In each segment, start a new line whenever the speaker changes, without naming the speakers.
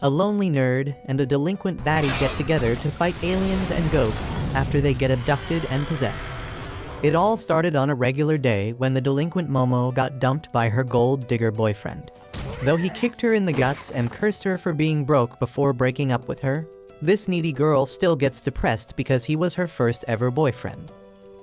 A lonely nerd and a delinquent baddie get together to fight aliens and ghosts after they get abducted and possessed. It all started on a regular day when the delinquent Momo got dumped by her gold digger boyfriend. Though he kicked her in the guts and cursed her for being broke before breaking up with her, this needy girl still gets depressed because he was her first ever boyfriend.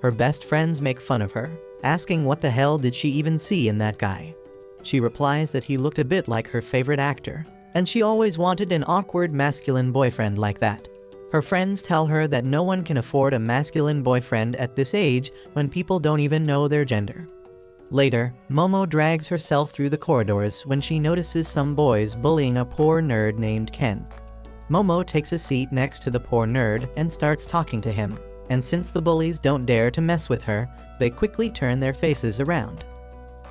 Her best friends make fun of her, asking what the hell did she even see in that guy. She replies that he looked a bit like her favorite actor, and she always wanted an awkward masculine boyfriend like that. Her friends tell her that no one can afford a masculine boyfriend at this age when people don't even know their gender. Later, Momo drags herself through the corridors when she notices some boys bullying a poor nerd named Ken. Momo takes a seat next to the poor nerd and starts talking to him, and since the bullies don't dare to mess with her, they quickly turn their faces around.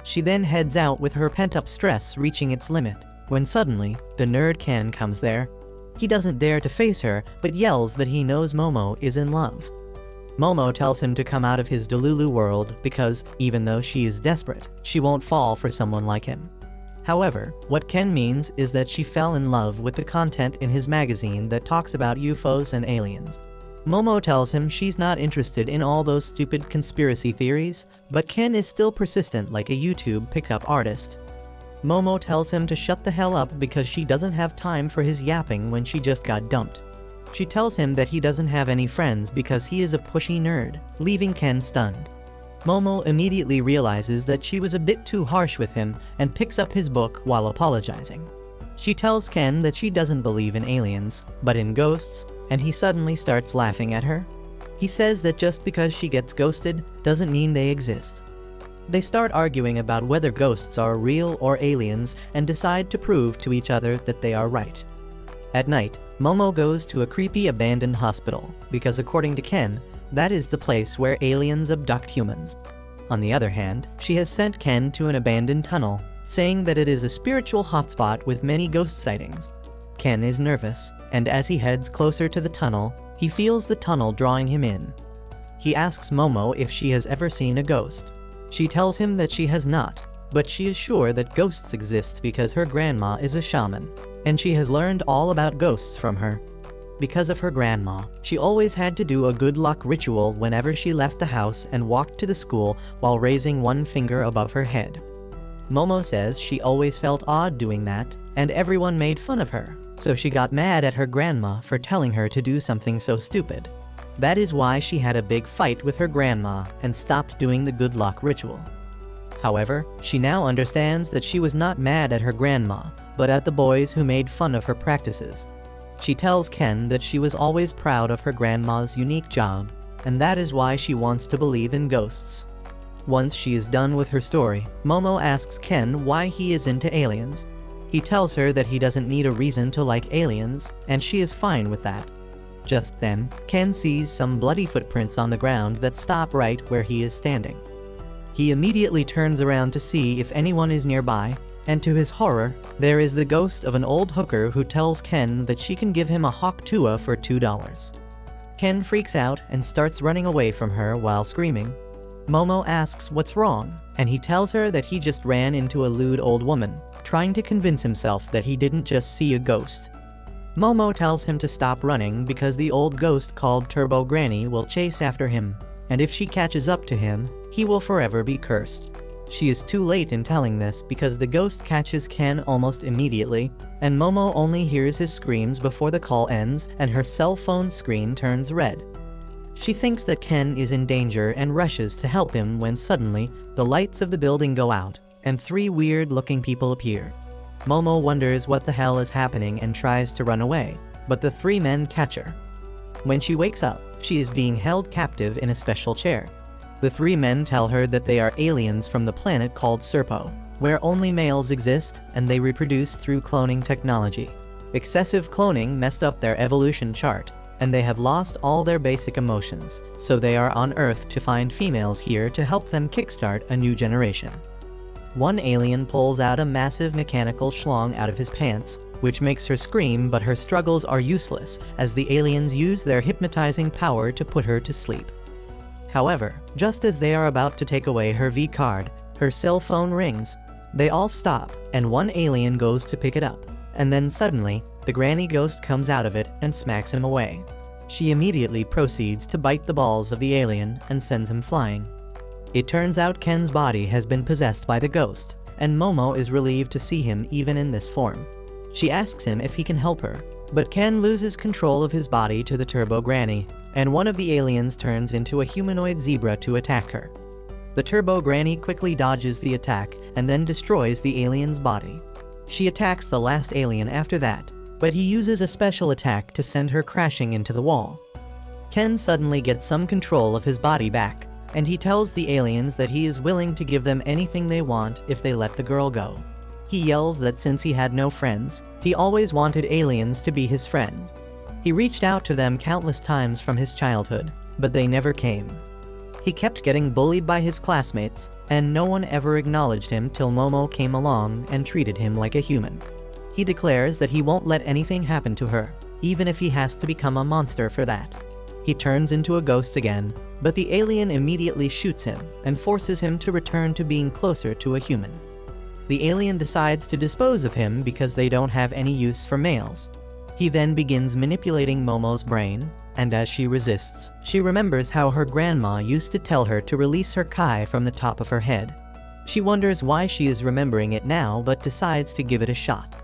She then heads out with her pent-up stress reaching its limit, when suddenly, the nerd Ken comes there. He doesn't dare to face her, but yells that he knows Momo is in love. Momo tells him to come out of his Delulu world because, even though she is desperate, she won't fall for someone like him. However, what Ken means is that she fell in love with the content in his magazine that talks about UFOs and aliens. Momo tells him she's not interested in all those stupid conspiracy theories, but Ken is still persistent like a YouTube pickup artist. Momo tells him to shut the hell up because she doesn't have time for his yapping when she just got dumped. She tells him that he doesn't have any friends because he is a pushy nerd, leaving Ken stunned. Momo immediately realizes that she was a bit too harsh with him and picks up his book while apologizing. She tells Ken that she doesn't believe in aliens, but in ghosts, and he suddenly starts laughing at her. He says that just because she gets ghosted doesn't mean they exist. They start arguing about whether ghosts are real or aliens and decide to prove to each other that they are right. At night, Momo goes to a creepy abandoned hospital because according to Ken, that is the place where aliens abduct humans. On the other hand, she has sent Ken to an abandoned tunnel, saying that it is a spiritual hotspot with many ghost sightings. Ken is nervous, and as he heads closer to the tunnel, he feels the tunnel drawing him in. He asks Momo if she has ever seen a ghost. She tells him that she has not, but she is sure that ghosts exist because her grandma is a shaman, and she has learned all about ghosts from her. Because of her grandma, she always had to do a good luck ritual whenever she left the house and walked to the school while raising one finger above her head. Momo says she always felt odd doing that, and everyone made fun of her, so she got mad at her grandma for telling her to do something so stupid. That is why she had a big fight with her grandma and stopped doing the good luck ritual. However, she now understands that she was not mad at her grandma, but at the boys who made fun of her practices. She tells Ken that she was always proud of her grandma's unique job, and that is why she wants to believe in ghosts. Once she is done with her story, Momo asks Ken why he is into aliens. He tells her that he doesn't need a reason to like aliens, and she is fine with that. Just then, Ken sees some bloody footprints on the ground that stop right where he is standing. He immediately turns around to see if anyone is nearby, and to his horror, there is the ghost of an old hooker who tells Ken that she can give him a hawk tua for $2. Ken freaks out and starts running away from her while screaming. Momo asks what's wrong, and he tells her that he just ran into a lewd old woman, trying to convince himself that he didn't just see a ghost. Momo tells him to stop running because the old ghost called Turbo Granny will chase after him, and if she catches up to him, he will forever be cursed. She is too late in telling this because the ghost catches Ken almost immediately, and Momo only hears his screams before the call ends and her cell phone screen turns red. She thinks that Ken is in danger and rushes to help him when suddenly, the lights of the building go out, and 3 weird-looking people appear. Momo wonders what the hell is happening and tries to run away, but the 3 men catch her. When she wakes up, she is being held captive in a special chair. The 3 men tell her that they are aliens from the planet called Serpo, where only males exist and they reproduce through cloning technology. Excessive cloning messed up their evolution chart, and they have lost all their basic emotions, so they are on Earth to find females here to help them kickstart a new generation. One alien pulls out a massive mechanical schlong out of his pants, which makes her scream, but her struggles are useless as the aliens use their hypnotizing power to put her to sleep. However, just as they are about to take away her V-card, her cell phone rings. They all stop, and one alien goes to pick it up, and then suddenly, the granny ghost comes out of it and smacks him away. She immediately proceeds to bite the balls of the alien and sends him flying. It turns out Ken's body has been possessed by the ghost, and Momo is relieved to see him even in this form. She asks him if he can help her, but Ken loses control of his body to the Turbo Granny, and one of the aliens turns into a humanoid zebra to attack her. The Turbo Granny quickly dodges the attack and then destroys the alien's body. She attacks the last alien after that, but he uses a special attack to send her crashing into the wall. Ken suddenly gets some control of his body back, and he tells the aliens that he is willing to give them anything they want if they let the girl go. He yells that since he had no friends, he always wanted aliens to be his friends. He reached out to them countless times from his childhood, but they never came. He kept getting bullied by his classmates, and no one ever acknowledged him till Momo came along and treated him like a human. He declares that he won't let anything happen to her, even if he has to become a monster for that. He turns into a ghost again, but the alien immediately shoots him and forces him to return to being closer to a human. The alien decides to dispose of him because they don't have any use for males. He then begins manipulating Momo's brain, and as she resists, she remembers how her grandma used to tell her to release her kai from the top of her head. She wonders why she is remembering it now but decides to give it a shot.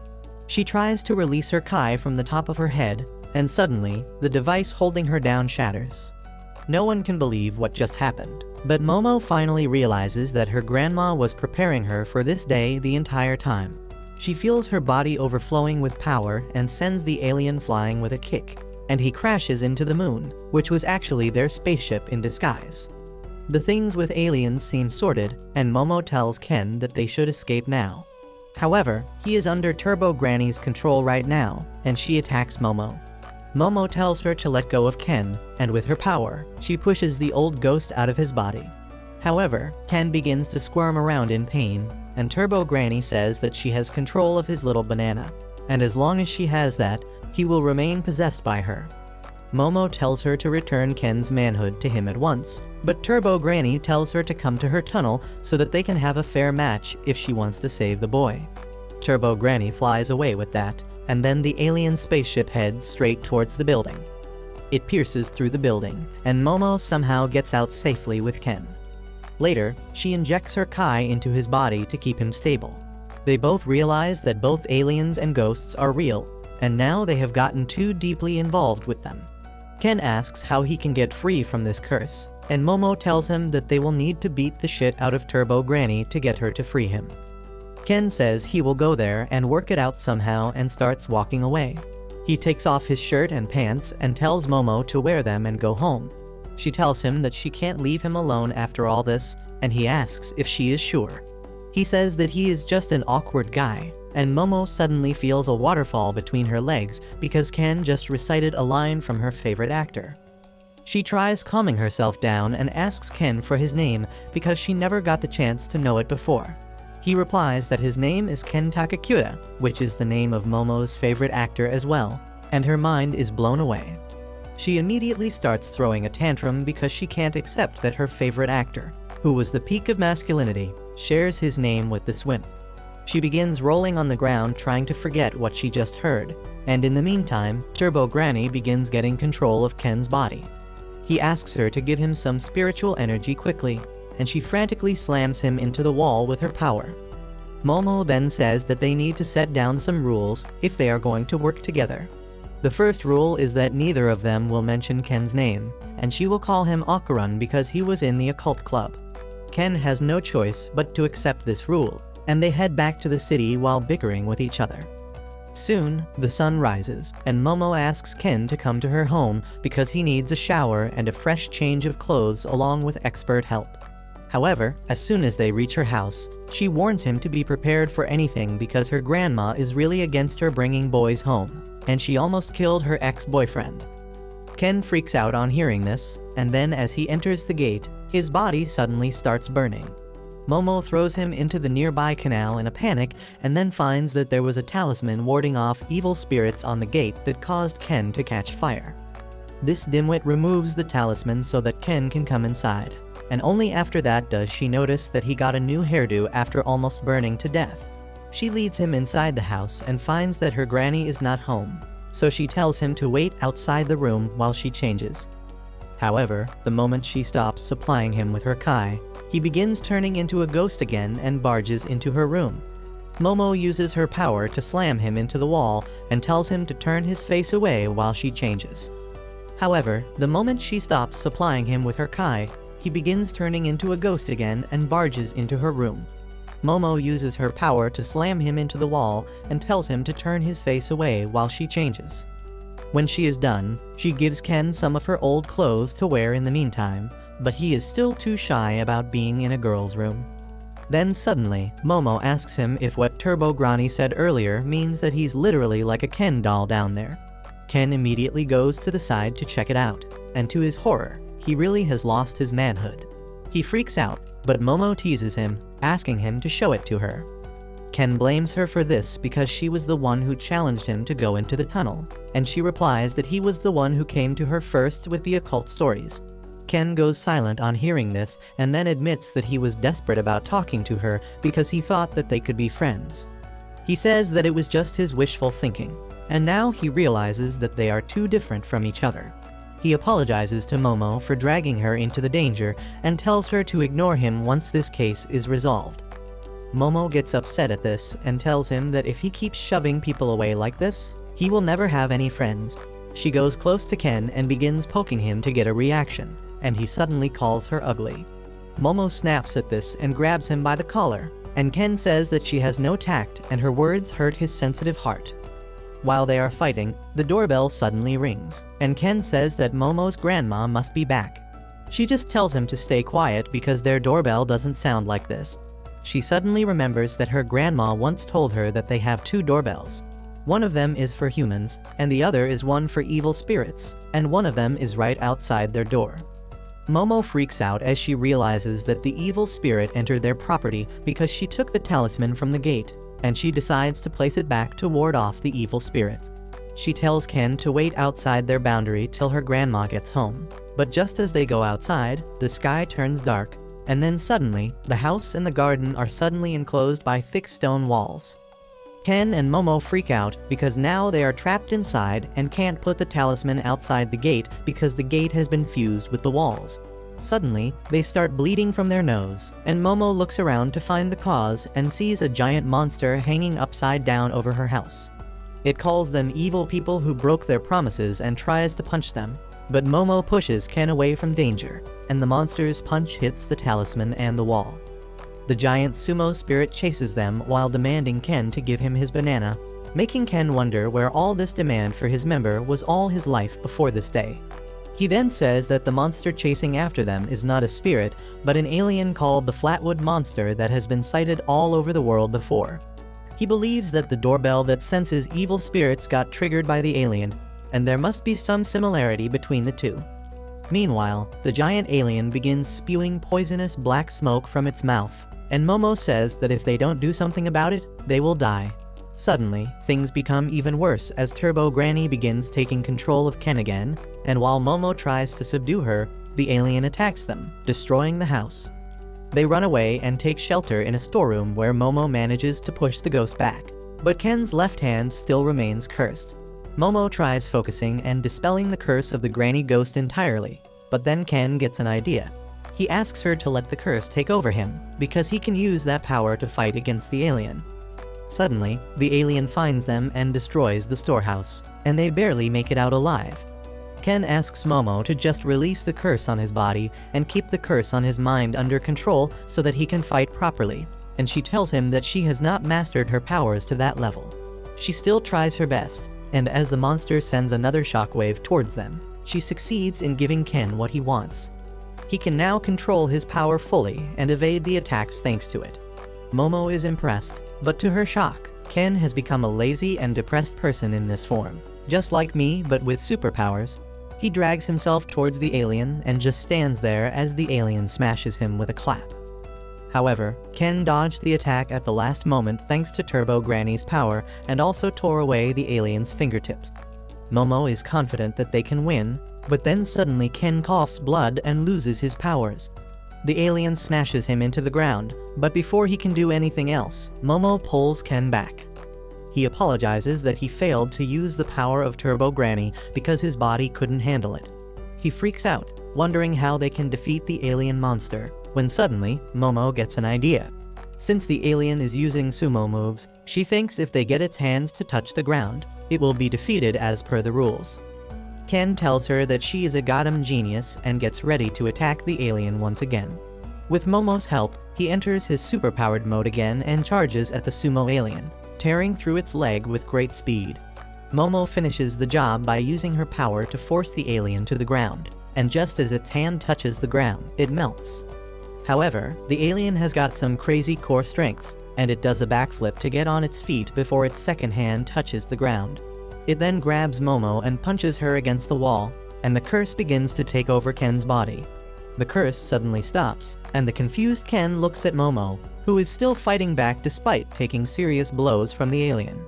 She tries to release her kai from the top of her head, and suddenly, the device holding her down shatters. No one can believe what just happened, but Momo finally realizes that her grandma was preparing her for this day the entire time. She feels her body overflowing with power and sends the alien flying with a kick, and he crashes into the moon, which was actually their spaceship in disguise. The things with aliens seem sorted, and Momo tells Ken that they should escape now. However, he is under Turbo Granny's control right now, and she attacks Momo. Momo tells her to let go of Ken, and with her power, she pushes the old ghost out of his body. However, Ken begins to squirm around in pain, and Turbo Granny says that she has control of his little banana, and as long as she has that, he will remain possessed by her. Momo tells her to return Ken's manhood to him at once, but Turbo Granny tells her to come to her tunnel so that they can have a fair match if she wants to save the boy. Turbo Granny flies away with that, and then the alien spaceship heads straight towards the building. It pierces through the building, and Momo somehow gets out safely with Ken. Later, she injects her kai into his body to keep him stable. They both realize that both aliens and ghosts are real, and now they have gotten too deeply involved with them. Ken asks how he can get free from this curse, and Momo tells him that they will need to beat the shit out of Turbo Granny to get her to free him. Ken says he will go there and work it out somehow and starts walking away. He takes off his shirt and pants and tells Momo to wear them and go home. She tells him that she can't leave him alone after all this, and he asks if she is sure. He says that he is just an awkward guy, and Momo suddenly feels a waterfall between her legs because Ken just recited a line from her favorite actor. She tries calming herself down and asks Ken for his name because she never got the chance to know it before. He replies that his name is Ken Takakura, which is the name of Momo's favorite actor as well, and her mind is blown away. She immediately starts throwing a tantrum because she can't accept that her favorite actor, who was the peak of masculinity, shares his name with this wimp. She begins rolling on the ground trying to forget what she just heard, and in the meantime, Turbo Granny begins getting control of Ken's body. He asks her to give him some spiritual energy quickly, and she frantically slams him into the wall with her power. Momo then says that they need to set down some rules if they are going to work together. The first rule is that neither of them will mention Ken's name, and she will call him Okarun because he was in the occult club. Ken has no choice but to accept this rule, and they head back to the city while bickering with each other. Soon, the sun rises, and Momo asks Ken to come to her home because he needs a shower and a fresh change of clothes along with expert help. However, as soon as they reach her house, she warns him to be prepared for anything because her grandma is really against her bringing boys home, and she almost killed her ex-boyfriend. Ken freaks out on hearing this, and then as he enters the gate, his body suddenly starts burning. Momo throws him into the nearby canal in a panic and then finds that there was a talisman warding off evil spirits on the gate that caused Ken to catch fire. This dimwit removes the talisman so that Ken can come inside, and only after that does she notice that he got a new hairdo after almost burning to death. She leads him inside the house and finds that her granny is not home, so she tells him to wait outside the room while she changes. However, the moment she stops supplying him with her kai, he begins turning into a ghost again and barges into her room. Momo uses her power to slam him into the wall and tells him to turn his face away while she changes. However, the moment she stops supplying him with her kai, he begins turning into a ghost again and barges into her room. Momo uses her power to slam him into the wall and tells him to turn his face away while she changes. When she is done, she gives Ken some of her old clothes to wear in the meantime, but he is still too shy about being in a girl's room. Then suddenly, Momo asks him if what Turbo Granny said earlier means that he's literally like a Ken doll down there. Ken immediately goes to the side to check it out, and to his horror, he really has lost his manhood. He freaks out, but Momo teases him, asking him to show it to her. Ken blames her for this because she was the one who challenged him to go into the tunnel, and she replies that he was the one who came to her first with the occult stories. Ken goes silent on hearing this and then admits that he was desperate about talking to her because he thought that they could be friends. He says that it was just his wishful thinking, and now he realizes that they are too different from each other. He apologizes to Momo for dragging her into the danger and tells her to ignore him once this case is resolved. Momo gets upset at this and tells him that if he keeps shoving people away like this, he will never have any friends. She goes close to Ken and begins poking him to get a reaction, and he suddenly calls her ugly. Momo snaps at this and grabs him by the collar, and Ken says that she has no tact and her words hurt his sensitive heart. While they are fighting, the doorbell suddenly rings, and Ken says that Momo's grandma must be back. She just tells him to stay quiet because their doorbell doesn't sound like this. She suddenly remembers that her grandma once told her that they have two doorbells. One of them is for humans, and the other is one for evil spirits, and one of them is right outside their door. Momo freaks out as she realizes that the evil spirit entered their property because she took the talisman from the gate, and she decides to place it back to ward off the evil spirits. She tells Ken to wait outside their boundary till her grandma gets home, but just as they go outside, the sky turns dark, and then suddenly, the house and the garden are suddenly enclosed by thick stone walls. Ken and Momo freak out because now they are trapped inside and can't put the talisman outside the gate because the gate has been fused with the walls. Suddenly, they start bleeding from their nose, and Momo looks around to find the cause and sees a giant monster hanging upside down over her house. It calls them evil people who broke their promises and tries to punch them, but Momo pushes Ken away from danger, and the monster's punch hits the talisman and the wall. The giant sumo spirit chases them while demanding Ken to give him his banana, making Ken wonder where all this demand for his member was all his life before this day. He then says that the monster chasing after them is not a spirit, but an alien called the Flatwood Monster that has been sighted all over the world before. He believes that the doorbell that senses evil spirits got triggered by the alien, and there must be some similarity between the two. Meanwhile, the giant alien begins spewing poisonous black smoke from its mouth, and Momo says that if they don't do something about it, they will die. Suddenly, things become even worse as Turbo Granny begins taking control of Ken again, and while Momo tries to subdue her, the alien attacks them, destroying the house. They run away and take shelter in a storeroom where Momo manages to push the ghost back, but Ken's left hand still remains cursed. Momo tries focusing and dispelling the curse of the granny ghost entirely, but then Ken gets an idea. He asks her to let the curse take over him, because he can use that power to fight against the alien. Suddenly, the alien finds them and destroys the storehouse, and they barely make it out alive. Ken asks Momo to just release the curse on his body and keep the curse on his mind under control so that he can fight properly, and she tells him that she has not mastered her powers to that level. She still tries her best, and as the monster sends another shockwave towards them, she succeeds in giving Ken what he wants. He can now control his power fully and evade the attacks thanks to it. Momo is impressed, but to her shock, Ken has become a lazy and depressed person in this form. Just like me, but with superpowers. He drags himself towards the alien and just stands there as the alien smashes him with a clap. However, Ken dodged the attack at the last moment thanks to Turbo Granny's power and also tore away the alien's fingertips. Momo is confident that they can win, but then suddenly Ken coughs blood and loses his powers. The alien smashes him into the ground, but before he can do anything else, Momo pulls Ken back. He apologizes that he failed to use the power of Turbo Granny because his body couldn't handle it. He freaks out, wondering how they can defeat the alien monster, when suddenly, Momo gets an idea. Since the alien is using sumo moves, she thinks if they get its hands to touch the ground, it will be defeated as per the rules. Ken tells her that she is a goddamn genius and gets ready to attack the alien once again. With Momo's help, he enters his superpowered mode again and charges at the sumo alien, tearing through its leg with great speed. Momo finishes the job by using her power to force the alien to the ground, and just as its hand touches the ground, it melts. However, the alien has got some crazy core strength, and it does a backflip to get on its feet before its second hand touches the ground. It then grabs Momo and punches her against the wall, and the curse begins to take over Ken's body. The curse suddenly stops, and the confused Ken looks at Momo, who is still fighting back despite taking serious blows from the alien.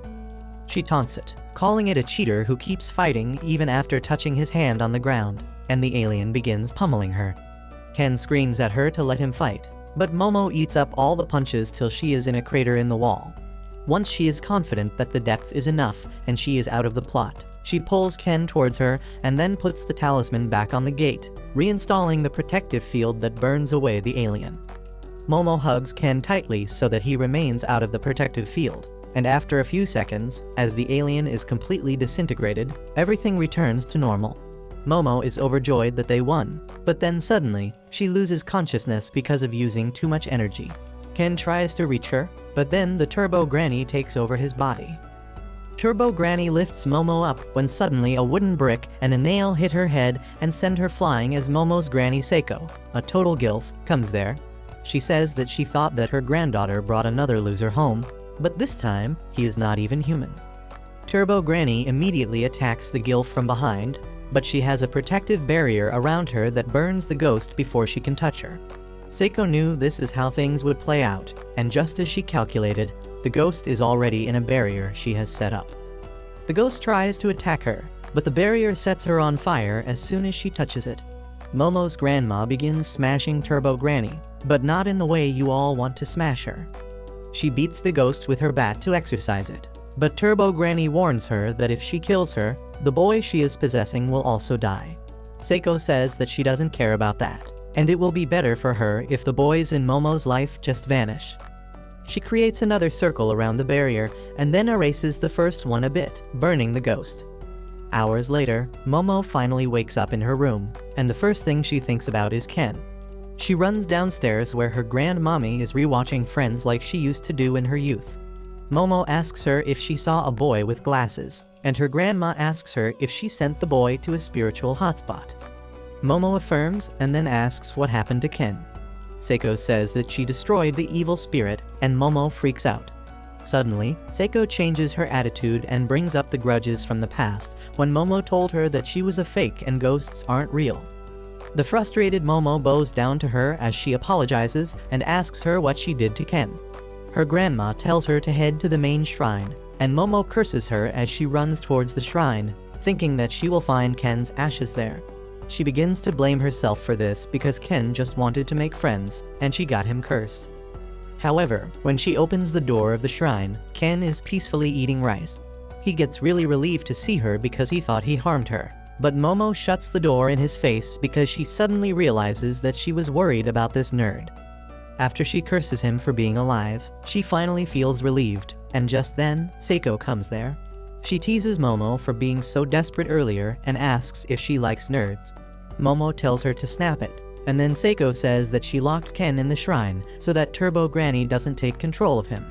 She taunts it, calling it a cheater who keeps fighting even after touching his hand on the ground, and the alien begins pummeling her. Ken screams at her to let him fight, but Momo eats up all the punches till she is in a crater in the wall. Once she is confident that the depth is enough and she is out of the plot, she pulls Ken towards her and then puts the talisman back on the gate, reinstalling the protective field that burns away the alien. Momo hugs Ken tightly so that he remains out of the protective field, and after a few seconds, as the alien is completely disintegrated, everything returns to normal. Momo is overjoyed that they won, but then suddenly, she loses consciousness because of using too much energy. Ken tries to reach her, but then the Turbo Granny takes over his body. Turbo Granny lifts Momo up when suddenly a wooden brick and a nail hit her head and send her flying as Momo's granny Seiko, a total gilf, comes there. She says that she thought that her granddaughter brought another loser home, but this time, he is not even human. Turbo Granny immediately attacks the gilf from behind, but she has a protective barrier around her that burns the ghost before she can touch her. Seiko knew this is how things would play out, and just as she calculated, the ghost is already in a barrier she has set up. The ghost tries to attack her, but the barrier sets her on fire as soon as she touches it. Momo's grandma begins smashing Turbo Granny, but not in the way you all want to smash her. She beats the ghost with her bat to exorcise it, but Turbo Granny warns her that if she kills her, the boy she is possessing will also die. Seiko says that she doesn't care about that, and it will be better for her if the boys in Momo's life just vanish. She creates another circle around the barrier and then erases the first one a bit, burning the ghost. Hours later, Momo finally wakes up in her room, and the first thing she thinks about is Ken. She runs downstairs where her grandmommy is rewatching Friends like she used to do in her youth. Momo asks her if she saw a boy with glasses, and her grandma asks her if she sent the boy to a spiritual hotspot. Momo affirms and then asks what happened to Ken. Seiko says that she destroyed the evil spirit, and Momo freaks out. Suddenly, Seiko changes her attitude and brings up the grudges from the past when Momo told her that she was a fake and ghosts aren't real. The frustrated Momo bows down to her as she apologizes and asks her what she did to Ken. Her grandma tells her to head to the main shrine, and Momo curses her as she runs towards the shrine, thinking that she will find Ken's ashes there. She begins to blame herself for this because Ken just wanted to make friends, and she got him cursed. However, when she opens the door of the shrine, Ken is peacefully eating rice. He gets really relieved to see her because he thought he harmed her, but Momo shuts the door in his face because she suddenly realizes that she was worried about this nerd. After she curses him for being alive, she finally feels relieved, and just then, Seiko comes there. She teases Momo for being so desperate earlier and asks if she likes nerds. Momo tells her to snap it, and then Seiko says that she locked Ken in the shrine so that Turbo Granny doesn't take control of him.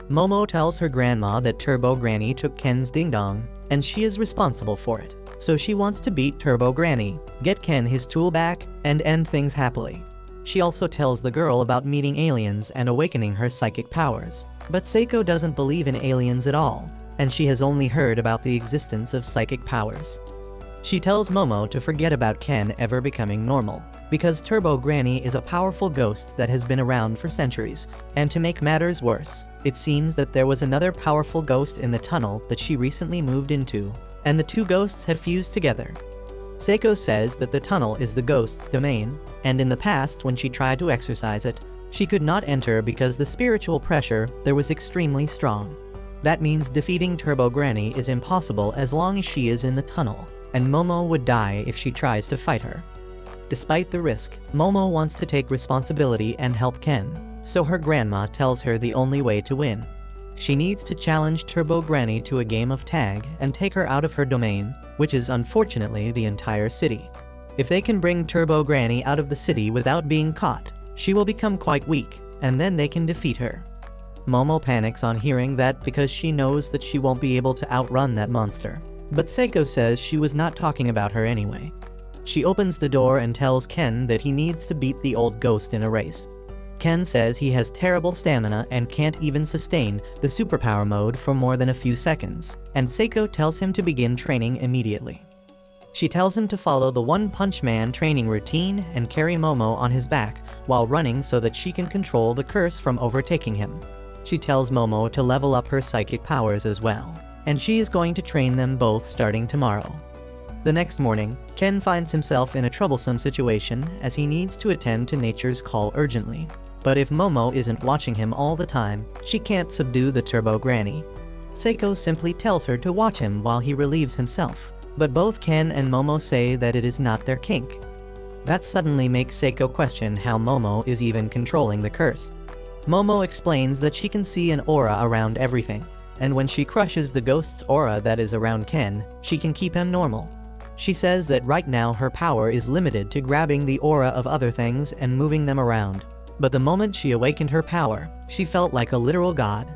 Momo tells her grandma that Turbo Granny took Ken's ding-dong, and she is responsible for it, so she wants to beat Turbo Granny, get Ken his tool back, and end things happily. She also tells the girl about meeting aliens and awakening her psychic powers, but Seiko doesn't believe in aliens at all, and she has only heard about the existence of psychic powers. She tells Momo to forget about Ken ever becoming normal, because Turbo Granny is a powerful ghost that has been around for centuries, and to make matters worse, it seems that there was another powerful ghost in the tunnel that she recently moved into, and the two ghosts had fused together. Seiko says that the tunnel is the ghost's domain, and in the past when she tried to exercise it, she could not enter because the spiritual pressure there was extremely strong. That means defeating Turbo Granny is impossible as long as she is in the tunnel, and Momo would die if she tries to fight her. Despite the risk, Momo wants to take responsibility and help Ken, so her grandma tells her the only way to win. She needs to challenge Turbo Granny to a game of tag and take her out of her domain, which is unfortunately the entire city. If they can bring Turbo Granny out of the city without being caught, she will become quite weak, and then they can defeat her. Momo panics on hearing that because she knows that she won't be able to outrun that monster. But Seiko says she was not talking about her anyway. She opens the door and tells Ken that he needs to beat the old ghost in a race. Ken says he has terrible stamina and can't even sustain the superpower mode for more than a few seconds, and Seiko tells him to begin training immediately. She tells him to follow the One Punch Man training routine and carry Momo on his back while running so that she can control the curse from overtaking him. She tells Momo to level up her psychic powers as well, and she is going to train them both starting tomorrow. The next morning, Ken finds himself in a troublesome situation as he needs to attend to nature's call urgently. But if Momo isn't watching him all the time, she can't subdue the Turbo Granny. Seiko simply tells her to watch him while he relieves himself, but both Ken and Momo say that it is not their kink. That suddenly makes Seiko question how Momo is even controlling the curse. Momo explains that she can see an aura around everything, and when she crushes the ghost's aura that is around Ken, she can keep him normal. She says that right now her power is limited to grabbing the aura of other things and moving them around. But the moment she awakened her power, she felt like a literal god.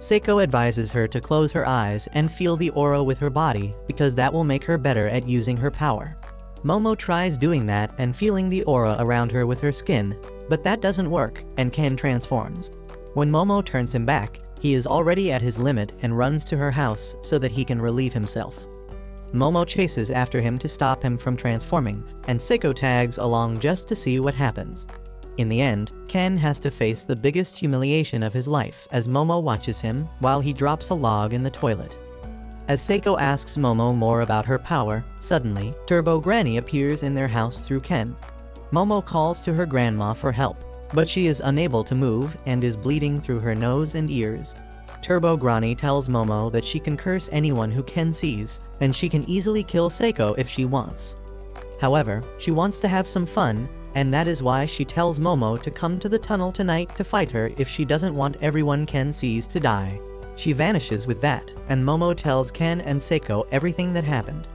Seiko advises her to close her eyes and feel the aura with her body because that will make her better at using her power. Momo tries doing that and feeling the aura around her with her skin, but that doesn't work and Ken transforms. When Momo turns him back, he is already at his limit and runs to her house so that he can relieve himself. Momo chases after him to stop him from transforming, and Seiko tags along just to see what happens. In the end, Ken has to face the biggest humiliation of his life as Momo watches him while he drops a log in the toilet. As Seiko asks Momo more about her power, suddenly, Turbo Granny appears in their house through Ken. Momo calls to her grandma for help, but she is unable to move and is bleeding through her nose and ears. Turbo Granny tells Momo that she can curse anyone who Ken sees, and she can easily kill Seiko if she wants. However, she wants to have some fun, and that is why she tells Momo to come to the tunnel tonight to fight her if she doesn't want everyone Ken sees to die. She vanishes with that, and Momo tells Ken and Seiko everything that happened.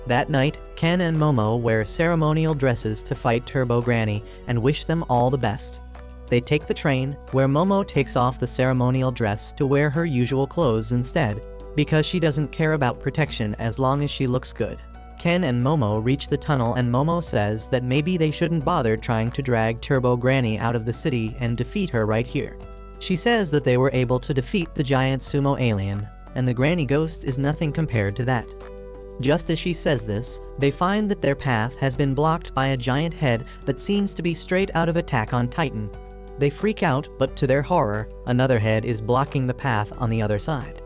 That night, Ken and Momo wear ceremonial dresses to fight Turbo Granny and wish them all the best. They take the train, where Momo takes off the ceremonial dress to wear her usual clothes instead, because she doesn't care about protection as long as she looks good. Ken and Momo reach the tunnel and Momo says that maybe they shouldn't bother trying to drag Turbo Granny out of the city and defeat her right here. She says that they were able to defeat the giant sumo alien, and the Granny Ghost is nothing compared to that. Just as she says this, they find that their path has been blocked by a giant head that seems to be straight out of Attack on Titan. They freak out, but to their horror, another head is blocking the path on the other side.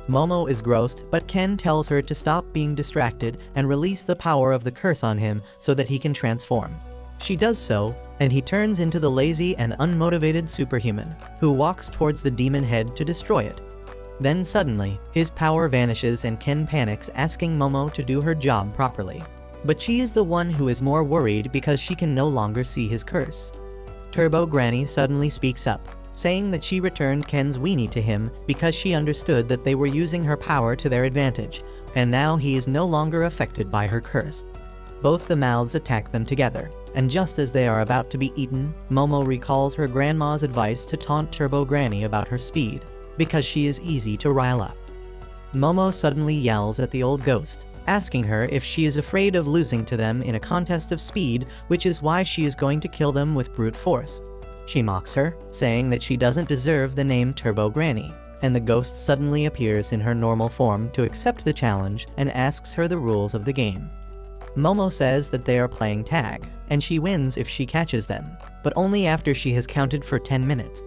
Momo is grossed, but Ken tells her to stop being distracted and release the power of the curse on him so that he can transform. She does so, and he turns into the lazy and unmotivated superhuman, who walks towards the demon head to destroy it. Then suddenly, his power vanishes and Ken panics, asking Momo to do her job properly. But she is the one who is more worried because she can no longer see his curse. Turbo Granny suddenly speaks up, saying that she returned Ken's weenie to him because she understood that they were using her power to their advantage, and now he is no longer affected by her curse. Both the mouths attack them together, and just as they are about to be eaten, Momo recalls her grandma's advice to taunt Turbo Granny about her speed, because she is easy to rile up. Momo suddenly yells at the old ghost, asking her if she is afraid of losing to them in a contest of speed, which is why she is going to kill them with brute force. She mocks her, saying that she doesn't deserve the name Turbo Granny, and the ghost suddenly appears in her normal form to accept the challenge and asks her the rules of the game. Momo says that they are playing tag, and she wins if she catches them, but only after she has counted for 10 minutes.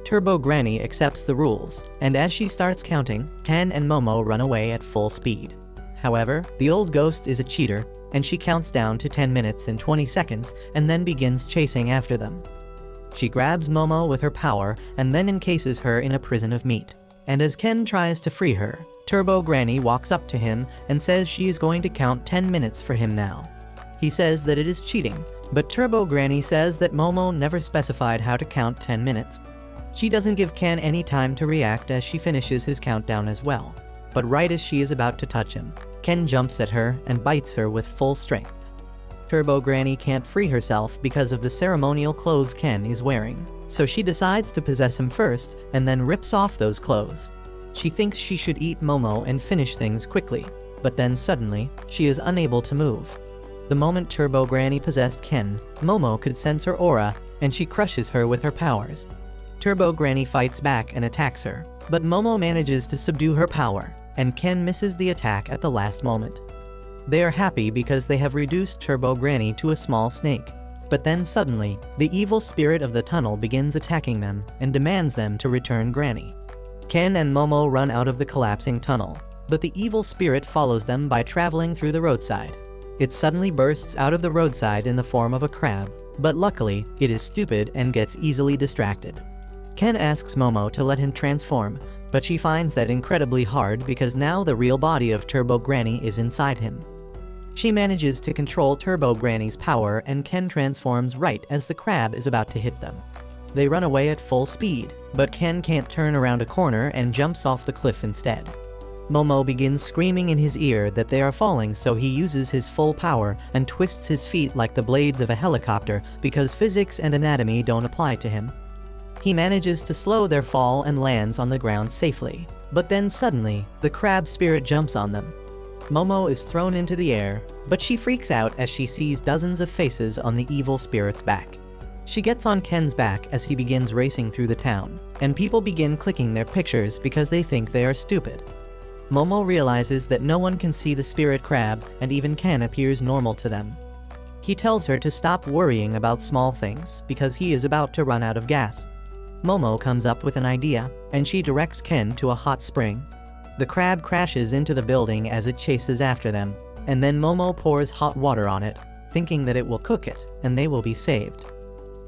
Turbo Granny accepts the rules, and as she starts counting, Ken and Momo run away at full speed. However, the old ghost is a cheater, and she counts down to 10 minutes and 20 seconds and then begins chasing after them. She grabs Momo with her power and then encases her in a prison of meat. And as Ken tries to free her, Turbo Granny walks up to him and says she is going to count 10 minutes for him now. He says that it is cheating, but Turbo Granny says that Momo never specified how to count 10 minutes. She doesn't give Ken any time to react as she finishes his countdown as well. But right as she is about to touch him, Ken jumps at her and bites her with full strength. Turbo Granny can't free herself because of the ceremonial clothes Ken is wearing, so she decides to possess him first and then rips off those clothes. She thinks she should eat Momo and finish things quickly, but then suddenly, she is unable to move. The moment Turbo Granny possessed Ken, Momo could sense her aura, and she crushes her with her powers. Turbo Granny fights back and attacks her, but Momo manages to subdue her power, and Ken misses the attack at the last moment. They are happy because they have reduced Turbo Granny to a small snake. But then suddenly, the evil spirit of the tunnel begins attacking them and demands them to return Granny. Ken and Momo run out of the collapsing tunnel, but the evil spirit follows them by traveling through the roadside. It suddenly bursts out of the roadside in the form of a crab, but luckily, it is stupid and gets easily distracted. Ken asks Momo to let him transform, but she finds that incredibly hard because now the real body of Turbo Granny is inside him. She manages to control Turbo Granny's power and Ken transforms right as the crab is about to hit them. They run away at full speed, but Ken can't turn around a corner and jumps off the cliff instead. Momo begins screaming in his ear that they are falling, so he uses his full power and twists his feet like the blades of a helicopter because physics and anatomy don't apply to him. He manages to slow their fall and lands on the ground safely, but then suddenly, the crab spirit jumps on them. Momo is thrown into the air, but she freaks out as she sees dozens of faces on the evil spirit's back. She gets on Ken's back as he begins racing through the town, and people begin clicking their pictures because they think they are stupid. Momo realizes that no one can see the spirit crab, and even Ken appears normal to them. He tells her to stop worrying about small things because he is about to run out of gas. Momo comes up with an idea, and she directs Ken to a hot spring. The crab crashes into the building as it chases after them, and then Momo pours hot water on it, thinking that it will cook it, and they will be saved.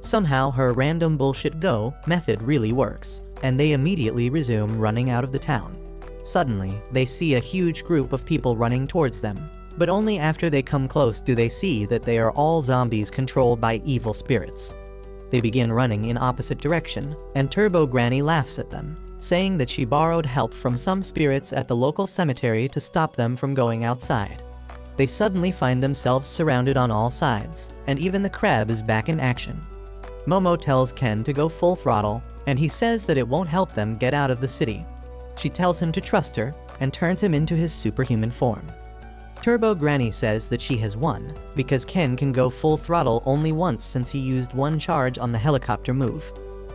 Somehow her random bullshit go method really works, and they immediately resume running out of the town. Suddenly, they see a huge group of people running towards them, but only after they come close do they see that they are all zombies controlled by evil spirits. They begin running in opposite direction, and Turbo Granny laughs at them, saying that she borrowed help from some spirits at the local cemetery to stop them from going outside. They suddenly find themselves surrounded on all sides, and even the crab is back in action. Momo tells Ken to go full throttle, and he says that it won't help them get out of the city. She tells him to trust her, and turns him into his superhuman form. Turbo Granny says that she has won, because Ken can go full throttle only once since he used one charge on the helicopter move.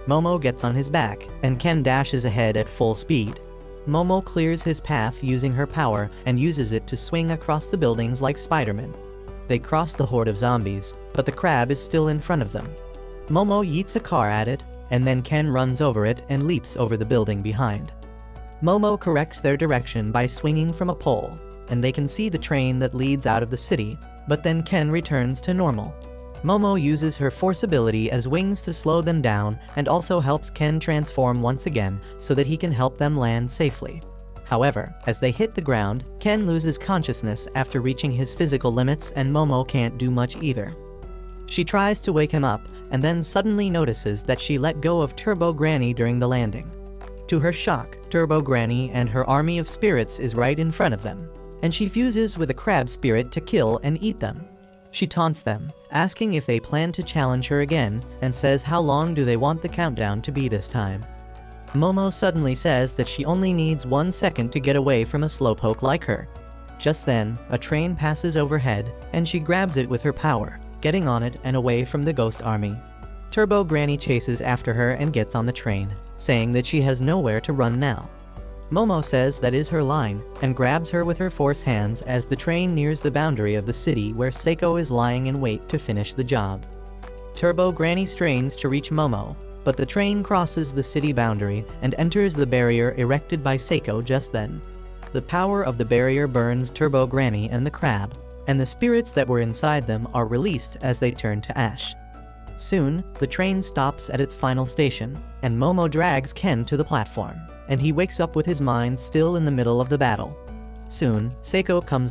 Momo gets on his back, and Ken dashes ahead at full speed. Momo clears his path using her power and uses it to swing across the buildings like Spider-Man. They cross the horde of zombies, but the crab is still in front of them. Momo yeets a car at it, and then Ken runs over it and leaps over the building behind. Momo corrects their direction by swinging from a pole, and they can see the train that leads out of the city, but then Ken returns to normal. Momo uses her force ability as wings to slow them down and also helps Ken transform once again so that he can help them land safely. However, as they hit the ground, Ken loses consciousness after reaching his physical limits and Momo can't do much either. She tries to wake him up and then suddenly notices that she let go of Turbo Granny during the landing. To her shock, Turbo Granny and her army of spirits is right in front of them, and she fuses with a crab spirit to kill and eat them. She taunts them, asking if they plan to challenge her again, and says how long do they want the countdown to be this time. Momo suddenly says that she only needs 1 second to get away from a slowpoke like her. Just then, a train passes overhead, and she grabs it with her power, getting on it and away from the ghost army. Turbo Granny chases after her and gets on the train, saying that she has nowhere to run now. Momo says that is her line, and grabs her with her force hands as the train nears the boundary of the city where Seiko is lying in wait to finish the job. Turbo Granny strains to reach Momo, but the train crosses the city boundary and enters the barrier erected by Seiko just then. The power of the barrier burns Turbo Granny and the crab, and the spirits that were inside them are released as they turn to ash. Soon, the train stops at its final station, and Momo drags Ken to the platform, and he wakes up with his mind still in the middle of the battle. Soon, Seiko comes